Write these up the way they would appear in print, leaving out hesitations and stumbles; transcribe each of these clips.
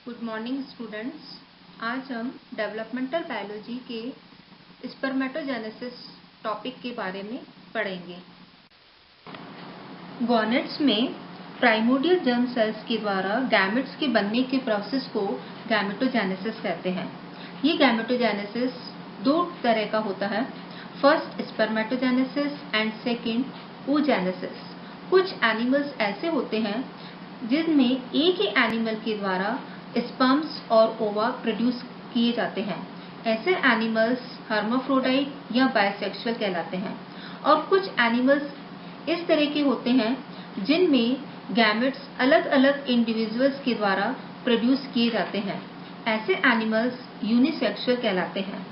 Good morning students. आज हम developmental biology के स्पर्मेटोजेनेसिस टॉपिक के बारे में पढ़ेंगे। गॉनेट्स में प्राइमोर्डियल जर्म सेल्स के द्वारा गैमेट्स के बनने के प्रोसेस को गैमेटोजेनेसिस कहते हैं। ये गैमेटोजेनेसिस दो तरह का होता है, first spermatogenesis and second oogenesis। कुछ एनिमल्स ऐसे होते हैं जिनमें एक ही एनिमल के द्वारा स्पर्म्स और ओवा प्रोड्यूस किए जाते हैं। ऐसे एनिमल्स हर्माफ्रोडाइट या बायसेक्सुअल कहलाते हैं। और कुछ एनिमल्स इस तरह के होते हैं जिनमें गैमेट्स अलग अलग इंडिविजुअल्स के द्वारा प्रोड्यूस किए जाते हैं। ऐसे एनिमल्स यूनिसेक्सुअल कहलाते हैं।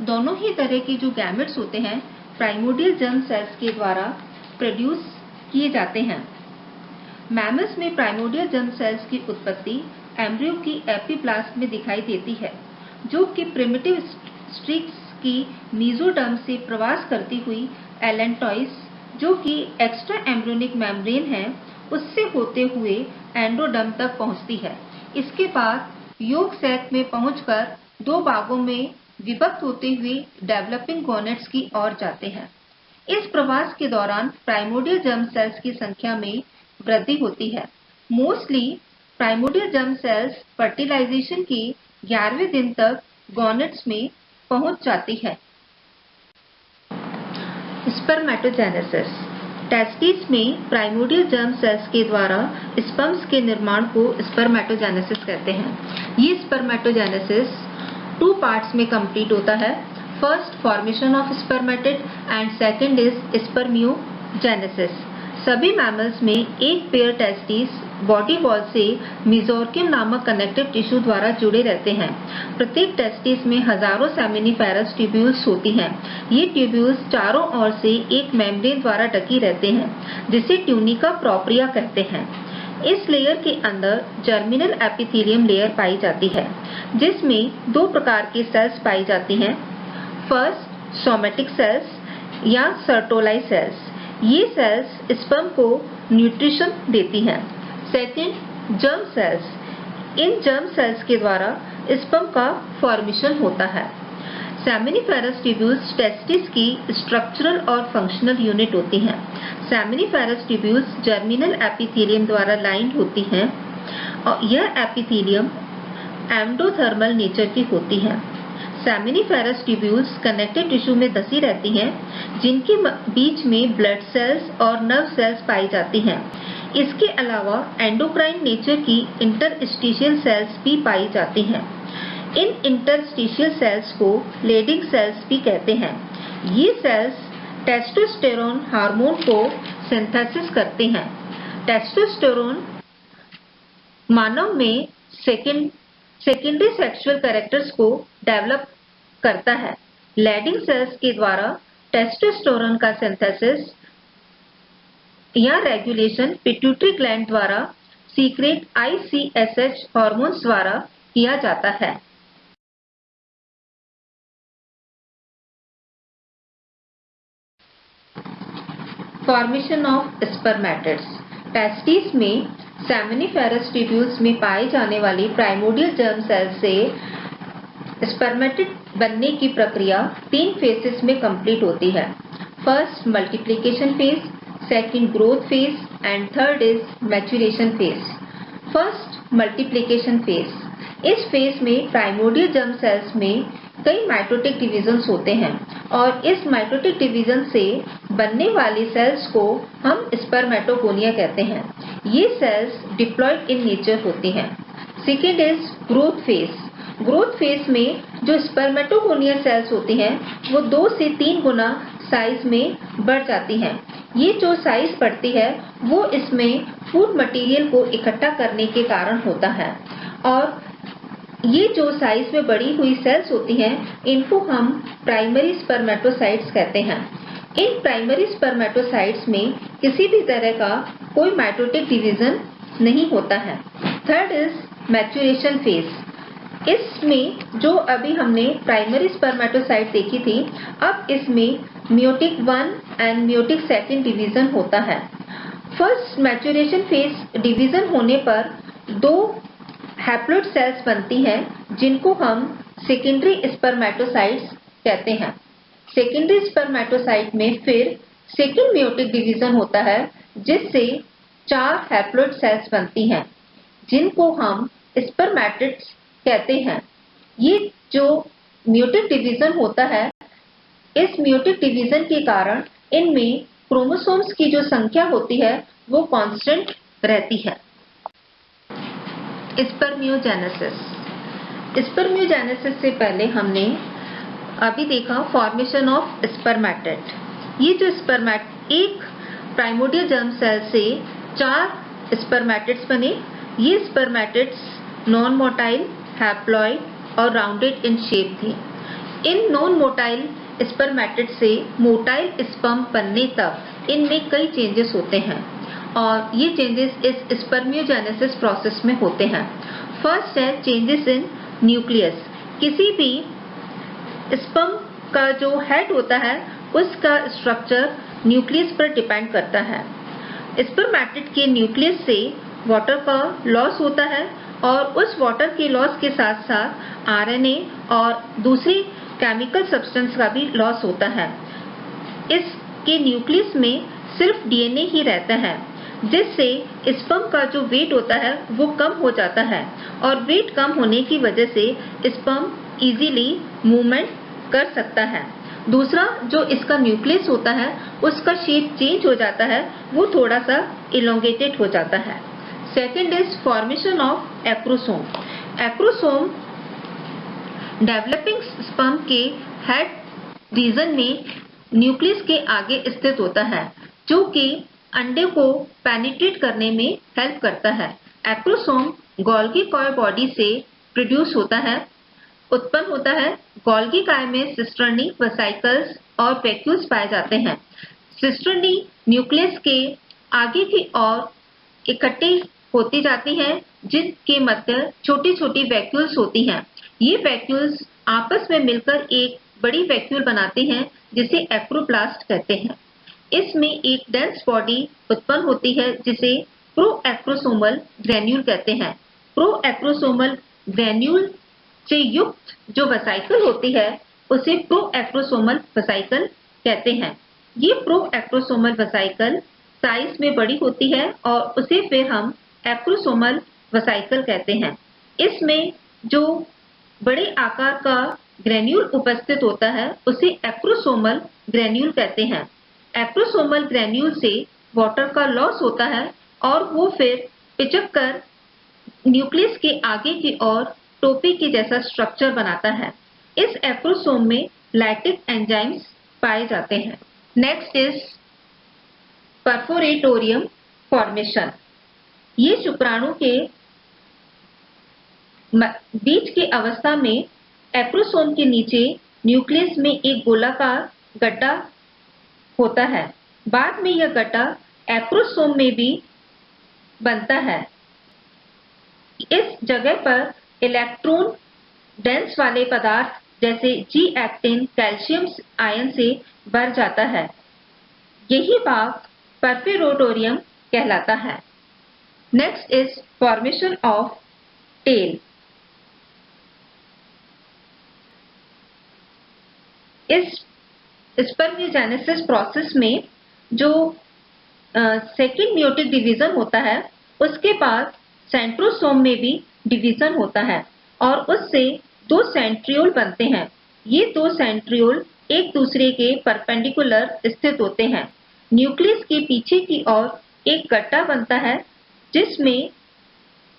दोनों ही तरह के जो गैमेट्स होते हैं प्राइमोर्डियल जर्म सेल्स के द्वारा प्रोड्यूस किए जाते हैं। मैमल्स में प्राइमोर्डियल जर्म सेल्स की उत्पत्ति एम्ब्रियो की एपिप्लाज्म में दिखाई देती है, जो कि प्रिमिटिव स्ट्रिक्स की मीजोडर्म से प्रवास करती हुई एलेंटॉइस, जो कि एक्स्ट्रा एम्ब्रियोनिक मेम्ब्रेन है, उससे होते हुए एंडोडर्म तक पहुंचती है। इसके बाद योग सैक में पहुंचकर दो भागों में विभक्त होते हुए डेवलपिंग गॉनेट्स की ओर जाते हैं। इस प्रवास के दौरान प्राइमोर्डियल जर्म सेल्स की संख्या में वृद्धि होती है। Mostly primordial germ cells fertilization के 11वें दिन तक गॉनेट्स में पहुंच जाती है। स्पर्मेटोजेनेसिस। टेस्टिस में प्राइमोर्डियल जर्म सेल्स के द्वारा स्पर्म्स के निर्माण को स्पर्मेटोजेनेसिस कहते हैं। ये स्पर्मेटोजेनेसिस 2 पार्ट्स में कंप्लीट होता है। First formation of spermatid and second is spermiogenesis. सभी मैमल्स में एक पेयर टेस्टिस बॉडी वॉल से मेसोर्कियम नामक कनेक्टिव टिश्यू द्वारा जुड़े रहते हैं। प्रत्येक टेस्टिस में हजारों सेमिनिफेरस ट्यूब्यूल्स होती हैं। ये ट्यूब्यूल्स चारों ओर से एक मेम्ब्रेन द्वारा ढकी रहते हैं, जिसे ट्यूनिका प्रोप्रिया कहते हैं। इस लेयर के अंदर जर्मिनल एपिथेलियम लेयर पाई जाती है, जिसमें 2 प्रकार के सेल्स पाई जाती हैं। फर्स्ट सोमेटिक सेल्स या सर्टोलाई सेल्स। ये सेल्स स्पर्म को न्यूट्रिशन देती हैं। Second germ cells. इन जर्म सेल्स के द्वारा स्पर्म का फॉर्मेशन होता है। सेमिनिफेरस ट्यूब्यूल्स टेस्टिस की स्ट्रक्चरल और फंक्शनल यूनिट होती हैं। सेमिनिफेरस ट्यूब्यूल्स जर्मिनल एपिथेलियम द्वारा लाइंड होती हैं और यह एपिथेलियम एंडोथर्मल नेचर की होती है। सेमिनिफेरस ट्यूब्यूल्स कनेक्टिव टिश्यू में धसी रहती हैं, जिनके बीच में ब्लड सेल्स और नर्व सेल्स पाई जाती हैं। इसके अलावा एंडोक्राइन नेचर की इंटरस्टिशियल सेल्स भी पाई जाती हैं। इन इंटरस्टिशियल सेल्स को लेडिंग सेल्स भी कहते हैं। ये सेल्स टेस्टोस्टेरोन हार्मोन को सिंथेसिस करते हैं। टेस्टोस्टेरोन मानव में सेकेंडरी सेक्सुअल कैरेक्टर्स को डेवलप करता है। लेडिंग सेल्स के द्वारा टेस्टोस्टेरोन का सिंथेसिस या रेगुलेशन पिट्यूटरी ग्लैंड द्वारा सीक्रेट ICSH हार्मोन्स द्वारा किया जाता है। Formation of spermatids. टेस्टिस में सेमिनिफेरस ट्यूब्यूल्स में पाए जाने वाली प्राइमोर्डियल जर्म सेल से स्पर्मेटिड बनने की प्रक्रिया 3 फेजेस में कंप्लीट होती है। First multiplication phase, second growth phase and third is maturation phase. First multiplication phase. इस फेज में प्राइमोर्डियल जर्म सेल्स में कई माइटोटिक डिविजन्स होते हैं और इस माइटोटिक डिवीजन से बनने वाली सेल्स को हम स्पर्मेटोगोनिया कहते हैं। ये सेल्स डिप्लॉयड इन नेचर होती हैं। Second is growth phase. Growth phase में जो स्पर्मेटोगोनिया सेल्स होती हैं वो 2 से 3 गुना साइज में बढ़ जाती हैं। ये जो साइज बढ़ती है वो इसमें फूड मटेरियल को इकट्ठा करने के कारण होता है। और ये जो साइज में बढ़ी हुई सेल्स होती हैं इनको हम प्राइमरी स्पर्मेटोसाइट्स कहते हैं। इन प्राइमरी स्पर्मेटोसाइट्स में किसी भी तरह का कोई माइटोटिक डिवीजन नहीं होता है। Third is maturation phase. इसमें जो अभी हमने प्राइमरी स्पर्मेटोसाइट देखी थी, अब इसमें मियोटिक 1 एंड मियोटिक 2 डिवीजन होता है। फर्स्ट मैच्योरेशन फेज डिवीजन होने पर 2 हैप्लोइड सेल्स बनती हैं जिनको हम सेकेंडरी स्पर्मेटोसाइट्स कहते हैं। सेकेंडरी स्पर्मेटोसाइट में फिर सेकेंड मेयोटिक डिवीजन होता है जिससे 4 हैप्लोइड सेल्स बनती हैं जिनको हम स्पर्मेटिड्स कहते हैं। ये जो मेयोटिक डिवीजन होता है, इस मेयोटिक डिवीजन के कारण इनमें क्रोमोसोम्स की जो संख्या होती है वो कांस्टेंट रहती है। स्पर्मियोजेनेसिस। स्पर्मियोजेनेसिस से पहले हमने अभी देखा फॉर्मेशन ऑफ स्पर्मेटिड। ये जो एक प्राइमोर्डियल जर्म सेल से 4 स्पर्मेटिड्स बने। ये स्पर्मेटिड्स नॉन मोटाइल, हैप्लॉइड और राउंडेड इन शेप थे। इन नॉन मोटाइल स्पर्मेटिड से मोटाइल स्पर्म बनने तक इनमें कई चेंजेस होते हैं और ये चेंजेस इस स्पर्मियोजेनेसिस प्रोसेस में होते हैं। फर्स्ट है चेंजेस इन न्यूक्लियस। किसी भी स्पर्म का जो हेड होता है उसका स्ट्रक्चर न्यूक्लियस पर डिपेंड करता है। स्पर्मेटिड के न्यूक्लियस से वाटर का लॉस होता है और उस वाटर के लॉस के साथ साथ आरएनए और दूसरी केमिकल सब्सटेंस का भी लॉस होता है। इसके न्यूक्लियस में सिर्फ डीएनए ही रहता है जिससे स्पर्म का जो वेट होता है वो कम हो जाता है और वेट कम होने की वजह से स्पर्म इजीली मूवमेंट कर सकता है। दूसरा जो इसका न्यूक्लियस होता है उसका शेप चेंज हो जाता है, वो थोड़ा सा इलोंगेटेड हो जाता है। Second is formation of acrosome. Acrosome developing sperm के हेड रीजन में न्यूक्लियस के आगे स्थित होता है जो कि अंडे को पेनिट्रेट करने में हेल्प करता है। एक्रोसोम गोल्गी कॉय बॉडी से प्रोड्यूस होता है, उत्पन्न होता है। गोल्गी काय में सिस्टर्नी, वेसिकल्स और वैक्यूल्स पाए जाते हैं। सिस्टर्नी न्यूक्लियस के आगे की ओर इकट्ठी होती जाती हैं जिनके मध्य छोटी छोटी वैक्यूल्स होती हैं। ये वैक्यूल्स आपस में मिलकर एक बड़ी वैक्यूल बनाते हैं जिसे एक्रोप्लास्ट कहते हैं। इसमें एक डेंस बॉडी उत्पन्न होती है जिसे प्रोएक्रोसोमल ग्रेन्यूल कहते हैं। प्रोएक्रोसोमल ग्रेन्यूल से युक्त जो वेसिकल होती है उसे प्रोएक्रोसोमल वेसिकल कहते हैं। ये प्रोएक्रोसोमल वेसिकल साइज में बड़ी होती है और उसे फिर हम एक्रोसोमल वेसिकल कहते हैं। इसमें जो बड़े आकार का ग्रेन्यूल उपस्थित होता है उसे एक्रोसोमल ग्रेन्यूल कहते हैं। एक्रोसोमल ग्रेन्यूल से वाटर का लॉस होता है और वो फिर पिचक कर न्यूक्लियस के आगे की ओर टोपी के जैसा स्ट्रक्चर बनाता है। इस एक्रोसोम में लैक्टिक एंजाइम्स पाए जाते हैं। Next is perforatorium formation. ये शुक्राणु के बीच की अवस्था में एक्रोसोम के नीचे न्यूक्लियस में एक गोलाकार गड्ढा होता है। बाद में यह गड्ढा एक्रोसोम में भी बनता है। इस जगह पर इलेक्ट्रॉन डेंस वाले पदार्थ जैसे जी एक्टिन, कैल्शियम आयन से भर जाता है। यही भाग परफोरेटोरियम कहलाता है। Next is formation of tail. इस स्पर्मियोजेनेसिस प्रोसेस में जो सेकेंड मेयोटिक डिवीजन होता है उसके बाद सेंट्रोसोम में भी डिवीजन होता है और उससे 2 सेंट्रियोल बनते हैं। ये 2 सेंट्रियोल एक दूसरे के परपेंडिकुलर स्थित होते हैं। न्यूक्लियस के पीछे की ओर एक गड्ढा बनता है जिसमें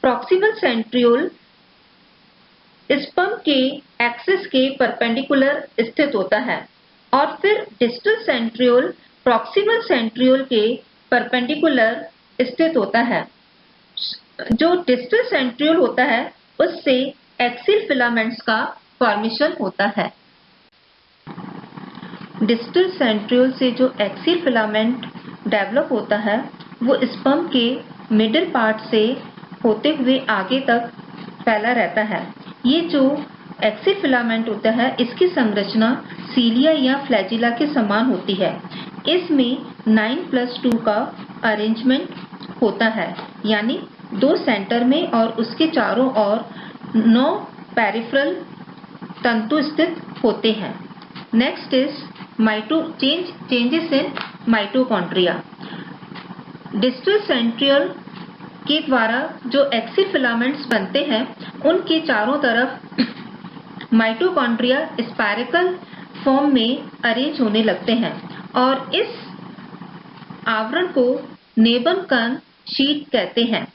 प्रॉक्सिमल सेंट्रियोल स्पर्म के एक्सिस के परपेंडिकुलर स्थित होता है और फिर डिस्टल सेंट्रियोल प्रॉक्सिमल सेंट्रियोल के परपेंडिकुलर स्थित होता है। जो डिस्टल सेंट्रियोल होता है उससे एक्सियल फिलामेंट्स का फॉर्मेशन होता है। डिस्टल सेंट्रियोल से जो एक्सियल फिलामेंट डेवलप होता है वो स्पर्म के मिडिल पार्ट से होते हुए आगे तक फैला रहता है। ये जो एक्सियल फिलामेंट होता है इसकी संरचना सीलिया या फ्लैजिला के समान होती है। इसमें 9+2 का अरेंजमेंट होता है, यानी 2 सेंटर में और उसके चारों ओर 9 पेरिफेरल तंतु स्थित होते हैं। Next is changes in mitochondria. Distal centriole के द्वारा जो एक्सिल फिलामेंट्स बनते हैं उनके चारों तरफ माइटोकॉन्ड्रिया स्पाइरल फॉर्म में अरेंज होने लगते हैं और इस आवरण को नेबनकन शीट कहते हैं।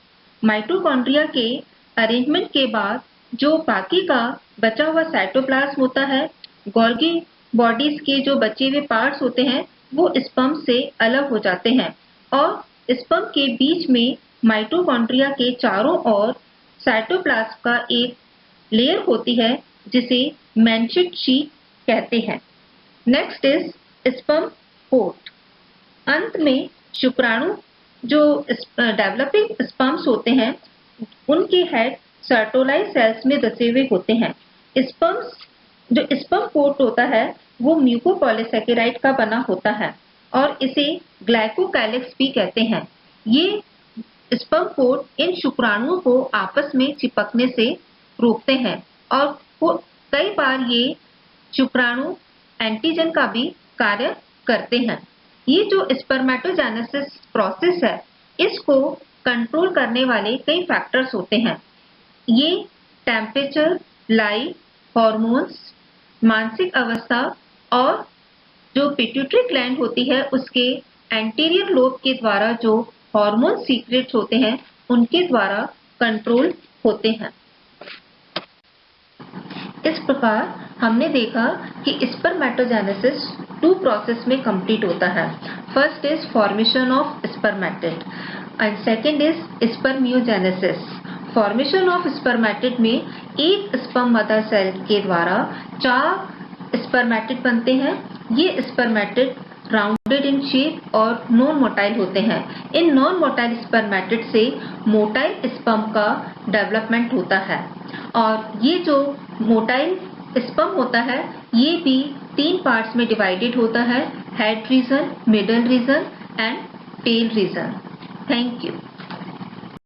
माइटोकॉन्ड्रिया के अरेंजमेंट के बाद जो बाकी का बचा हुआ साइटोप्लाज्म होता है, गोल्गी बॉडीज के जो बचे हुए पार्ट्स होते हैं वो स्पर्म से अलग हो जाते हैं और स्पर्म के बीच में माइटोकॉन्ड्रिया के चारों ओर साइटोप्लाज्म का एक लेयर होती है जिसे मैन्शिट शीट कहते हैं। Next is sperm coat. अंत में शुक्राणु जो डेवलपिंग स्पर्म्स होते हैं उनके हेड सर्टोलाई सेल्स में दसे हुए होते हैं। जो स्पर्म कोट होता है वो म्यूकोपॉलीसैकेराइड का बना होता है और इसे ग्लाइकोकैलिक्स भी कहते हैं। ये स्पर्म कोट इन शुक्राणुओं को आपस में चिपकने से रोकते हैं और कई बार ये शुक्राणु एंटीजन का भी कार्य करते हैं। ये जो स्पर्मेटोजेनेसिस प्रोसेस है इसको कंट्रोल करने वाले कई फैक्टर्स होते हैं। ये टेम्परेचर, लाइट, हॉर्मोन्स, मानसिक अवस्था और जो पिट्यूटरी ग्लैंड होती है उसके एंटीरियर लोब के द्वारा जो हार्मोन सीक्रेट होते हैं उनके द्वारा कंट्रोल होते हैं। इस प्रकार हमने देखा कि स्पर्मेटोजेनेसिस 2 प्रोसेस में कंप्लीट होता है। First is formation of spermatid and second is spermiogenesis. Formation of spermatid में एक स्पर्म मदर सेल के द्वारा 4 स्पर्मेटिड बनते हैं। ये स्पर्मेटिड राउंडेड इन शेप और नॉन मोटाइल होते हैं। इन नॉन मोटाइल स्पर्मेटिड से मोटाइल स्पर्म का डेवलपमेंट होता है और ये जो मोटाइल स्पर्म होता है ये भी 3 पार्ट्स में डिवाइडेड होता है, head region, middle region and tail region. Thank you.